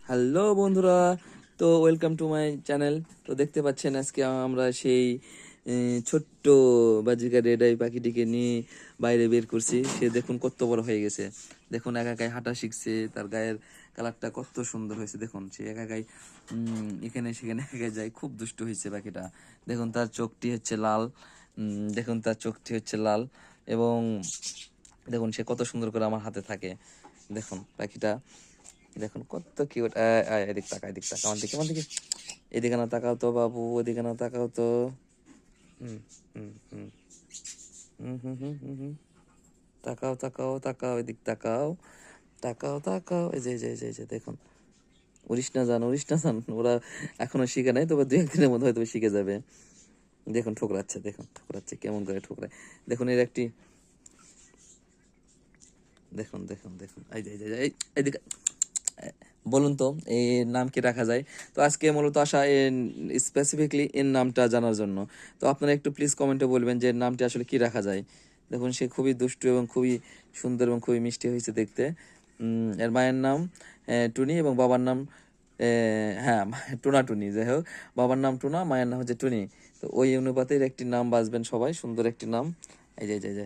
Hello বন্ধুরা, তো welcome to my channel. তো দেখতে পাচ্ছেন আজকে আমরা সেই ছোট্ট বাজিকা রেডাই পাখিটিকে নিয়ে বাইরে বের করছি। সে দেখুন কত বড় হয়ে গেছে, দেখুন একা একাই হাঁটা শিখছে, তার গায়ের কালারটা কত সুন্দর হয়েছে। দেখুন সে একা একাই এখানে সেখানে একা যায়, খুব দুষ্ট হয়েছে পাখিটা। দেখুন তার চোখটি হচ্ছে লাল, দেখুন তার চোখটি হচ্ছে লাল এবং দেখুন সে কত সুন্দর করে আমার হাতে থাকে। দেখুন পাখিটা, দেখুন কত কিউট। এদিক তাকা, এদিক তাকা, আমার দিকে এদিকে না তাকাও তো বাবু, এদিকে না তাকাও তো। হুম হুম হুম হুম হুম হুম হুম হুম। তাকাও তাকাও তাকাও, এদিক তাকাও, তাকাও তাকাও। এই যে দেখুন, উড়িস না যান। ওরা এখনো শিখে নাই, তবে দু একদিনের মধ্যে হয়তো শিখে যাবে। দেখুন ঠোকরাচ্ছে, দেখুন ঠোকরাচ্ছে কেমন করে ঠোকরায়। দেখুন এর একটি, দেখুন এইদিকে। বলুন তো এর নাম কি রাখা যায়? তো আজকে মূলত আসা স্পেসিফিকলি এর নামটা জানার জন্য। তো আপনারা একটু প্লিজ কমেন্টে বলবেন যে এর নামটি আসলে কি রাখা যায়। দেখুন সে খুবই দুষ্টু এবং খুবই সুন্দর এবং খুবই মিষ্টি হয়েছে দেখতে। এর মায়ের নাম টুনি এবং বাবার নাম হ্যাঁ টুনা টুনি। যাই হোক, বাবার নাম টুনা, মায়ের নাম হচ্ছে টুনি। তো ওই অনুপাতের একটি নাম বাছবেন সবাই, সুন্দর একটি নাম। এই যে